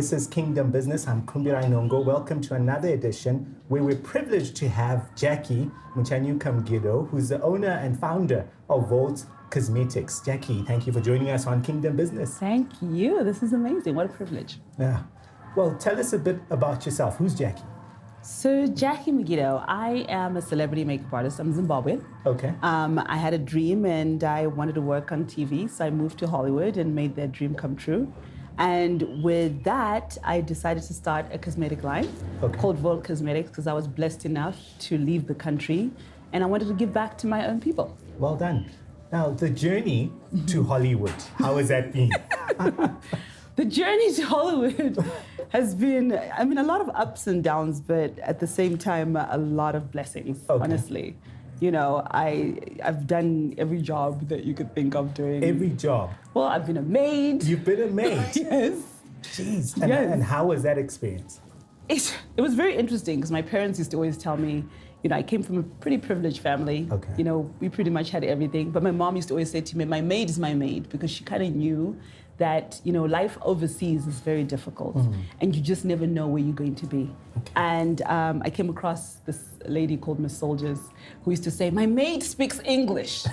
This is Kingdom Business. I'm Kumbirai Nongo. Welcome to another edition where we're privileged to have Jackie Muchanyukamgido, who's the owner and founder of Volt Cosmetics. Jackie, thank you for joining us on Kingdom Business. Thank you. This is amazing. What a privilege. Yeah. Well, tell us a bit about yourself. Who's Jackie? So Jackie Mugido, I am a celebrity makeup artist. I'm Zimbabwean. Okay. I had a dream and I wanted to work on TV, so I moved to Hollywood and made that dream come true. And with that, I decided to start a cosmetic line called Volt Cosmetics because I was blessed enough to leave the country and I wanted to give back to my own people. Well done. Now, the journey to Hollywood, how has that been? The journey to Hollywood has been, a lot of ups and downs, but at the same time, a lot of blessings, honestly. You know, I've done every job that you could think of doing. Every job? Well, I've been a maid. You've been a maid? Yes. Jeez. And how was that experience? It was very interesting because my parents used to always tell me, you know, I came from a pretty privileged family. Okay. You know, we pretty much had everything. But my mom used to always say to me, my maid is my maid, because she kind of knew that, you know, life overseas is very difficult and you just never know where you're going to be. Okay. And I came across this lady called Miss Soldiers who used to say, my maid speaks English.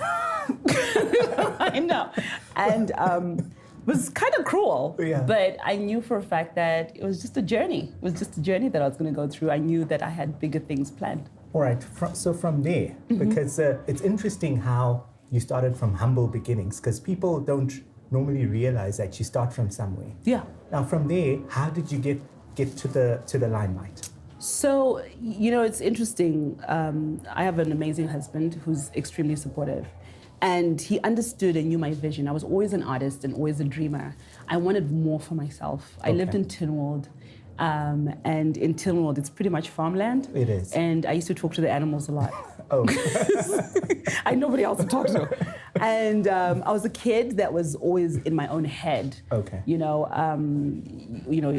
I know. And it was kind of cruel, but I knew for a fact that it was just a journey. It was just a journey that I was going to go through. I knew that I had bigger things planned. All right, so from there, because it's interesting how you started from humble beginnings, because people don't normally realize that you start from somewhere. Yeah. Now from there, how did you get to the limelight? So, you know, it's interesting. I have an amazing husband who's extremely supportive. And he understood and knew my vision. I was always an artist and always a dreamer. I wanted more for myself. I lived in Tynwald. And in Tynwald, it's pretty much farmland. It is. And I used to talk to the animals a lot. Oh. I had nobody else to talk to. And I was a kid that was always in my own head. Okay. You know,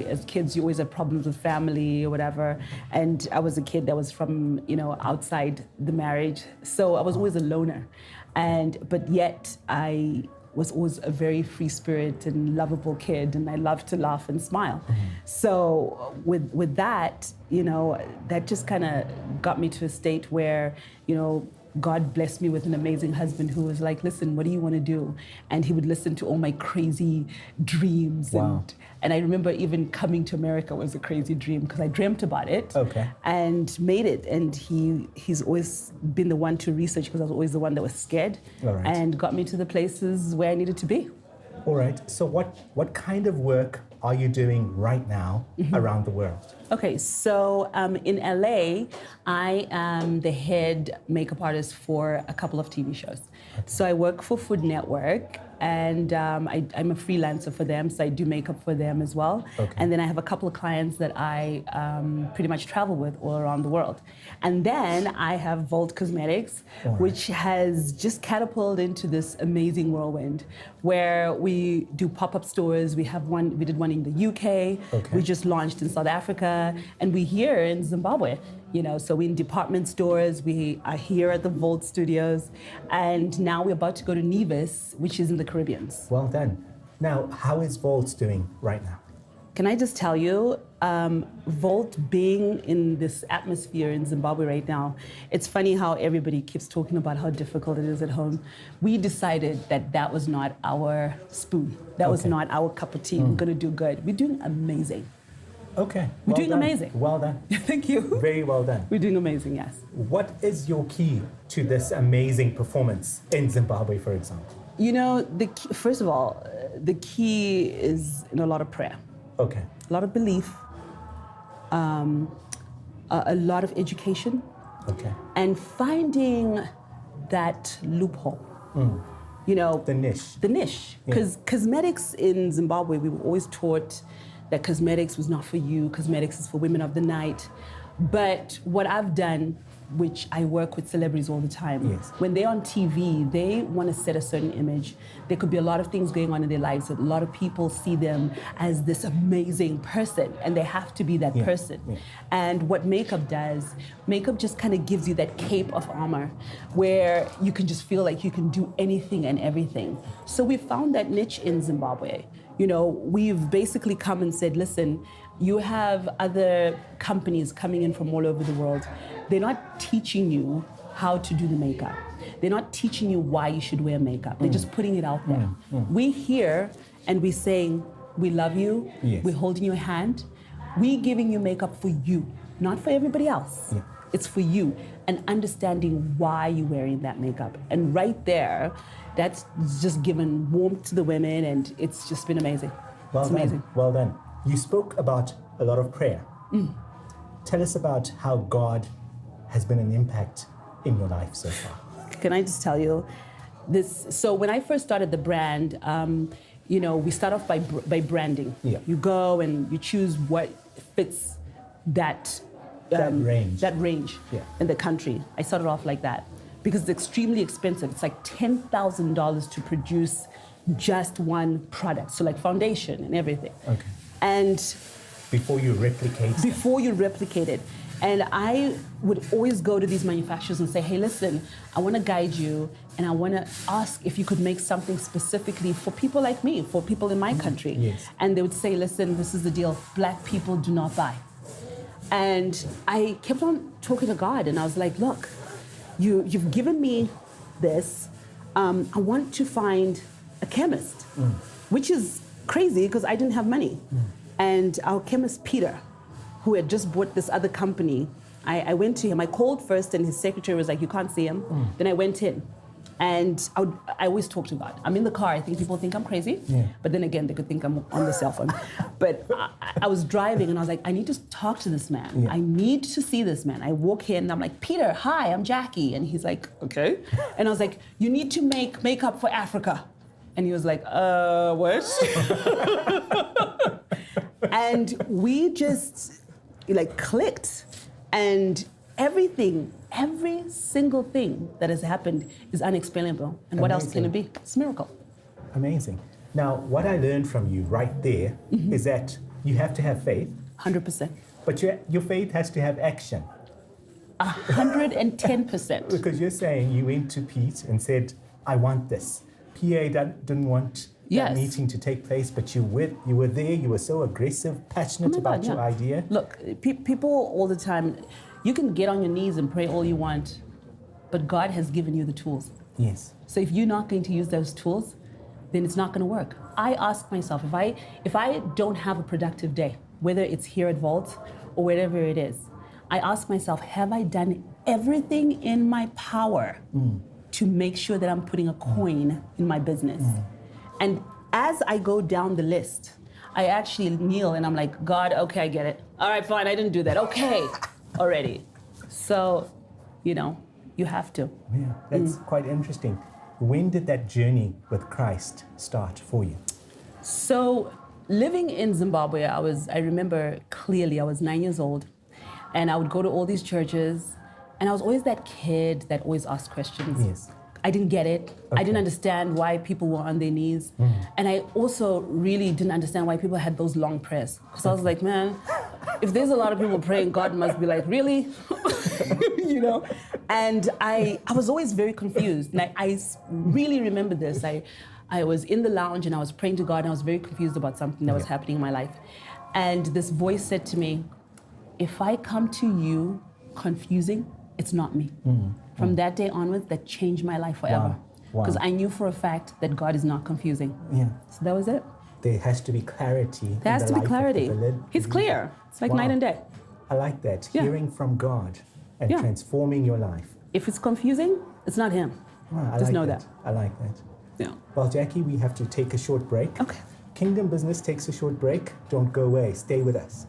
as kids, you always have problems with family or whatever. And I was a kid that was from, you know, outside the marriage. So I was always a loner. But yet I was always a very free spirit and lovable kid, and I loved to laugh and smile. So with that, you know, that just kind of got me to a state where, you know, God blessed me with an amazing husband who was like, listen, what do you want to do? And he would listen to all my crazy dreams. Wow. And I remember even coming to America was a crazy dream because I dreamt about it and made it. And he's always been the one to research because I was always the one that was scared and got me to the places where I needed to be. All right. So what kind of work are you doing right now around the world? Okay, so in LA, I am the head makeup artist for a couple of TV shows. So I work for Food Network, and I'm a freelancer for them, so I do makeup for them as well. And then I have a couple of clients that I pretty much travel with all around the world. And then I have Volt Cosmetics, which has just catapulted into this amazing whirlwind where we do pop-up stores. We did one in the UK. We just launched in South Africa, and we're here in Zimbabwe. You know, so we're in department stores, we are here at the Volt Studios, and now we're about to go to Nevis, which is in the Caribbean. Well done. Now, how is Volt doing right now? Can I just tell you, Volt being in this atmosphere in Zimbabwe right now, it's funny how everybody keeps talking about how difficult it is at home. We decided that was not our spoon. That was not our cup of tea. We're going to do good. We're doing amazing. Okay. We're doing amazing. Well done. Thank you. Very well done. We're doing amazing, yes. What is your key to this amazing performance in Zimbabwe, for example? You know, first of all, the key is in a lot of prayer. Okay. A lot of belief, a lot of education. Okay. And finding that loophole. You know, the niche. The niche. Because cosmetics in Zimbabwe, we were always taught that cosmetics was not for you, cosmetics is for women of the night. But what I've done, which I work with celebrities all the time, when they're on TV, they want to set a certain image. There could be a lot of things going on in their lives that a lot of people see them as this amazing person, and they have to be that person. And what makeup does, makeup just kind of gives you that cape of armor where you can just feel like you can do anything and everything. So we found that niche in Zimbabwe. You know, we've basically come and said, listen, you have other companies coming in from all over the world. They're not teaching you how to do the makeup. They're not teaching you why you should wear makeup. They're just putting it out there. We here and we're saying, we love you. Yes. We're holding your hand. We're giving you makeup for you, not for everybody else. Yeah. It's for you, and understanding why you're wearing that makeup. And right there, that's just given warmth to the women, and it's just been amazing. Well It's done. amazing. Well done. You spoke about a lot of prayer. Tell us about how God has been an impact in your life so far. Can I just tell you this? So when I first started the brand, you know, we start off by branding. Yeah. You go and you choose what fits that That range. Yeah. in the country. I started off like that because it's extremely expensive. It's like $10,000 to produce just one product. So like foundation and everything. Okay. And Before you replicate. before you replicate it. And I would always go to these manufacturers and say, hey, listen, I want to guide you and I want to ask if you could make something specifically for people like me, for people in my country. Yes. And they would say, listen, this is the deal. Black people do not buy. And I kept on talking to God and I was like, look, you've given me this. I want to find a chemist, which is crazy because I didn't have money. And our chemist, Peter, who had just bought this other company, I went to him. I called first and his secretary was like, you can't see him. Then I went in. And I always talk to God. I'm in the car. I think people think I'm crazy. Yeah. But then again, they could think I'm on the cell phone. But I was driving and I was like, I need to talk to this man. Yeah. I need to see this man. I walk in and I'm like, Peter, hi, I'm Jackie. And he's like, okay. And I was like, you need to make makeup for Africa. And he was like, what? And we just like clicked, and every single thing that has happened is unexplainable. And what else can it be? It's a miracle. Amazing. Now, what I learned from you right there is that you have to have faith, 100%. but your faith has to have action. 110%. Because you're saying you went to Pete and said, I want this. PA didn't want that Yes. meeting to take place, but you were there, you were so aggressive, passionate Oh my about God, your yeah. idea. Look, people all the time, you can get on your knees and pray all you want, but God has given you the tools. Yes. So if you're not going to use those tools, then it's not going to work. I ask myself, if I don't have a productive day, whether it's here at Vault or wherever it is, I ask myself, have I done everything in my power to make sure that I'm putting a coin in my business? And as I go down the list, I actually kneel and I'm like, God, okay, I get it. All right, fine, I didn't do that. Okay, already. So, you know, you have to. Yeah, that's quite interesting. When did that journey with Christ start for you? So living in Zimbabwe, I remember clearly I was 9 years old and I would go to all these churches and I was always that kid that always asked questions. Yes. I didn't get it. I didn't Okay. understand why people were on their knees. And I also really didn't understand why people had those long prayers. Because I was like, man, if there's a lot of people praying, God must be like, really? You know? And I was always very confused. And I really remember this. I was in the lounge and I was praying to God and I was very confused about something that was happening in my life. And this voice said to me, if I come to you confusing, it's not me. From that day onwards, that changed my life forever. Wow. Because I knew for a fact that God is not confusing. Yeah. So that was it. There has to be clarity. There has to be clarity. He's clear. It's like Wow. night and day. I like that. Yeah. Hearing from God and Yeah. transforming your life. If it's confusing, it's not him. Wow, I Just like know that. that. I like that. Yeah. Well, Jackie, we have to take a short break. Okay. Kingdom Business takes a short break. Don't go away. Stay with us.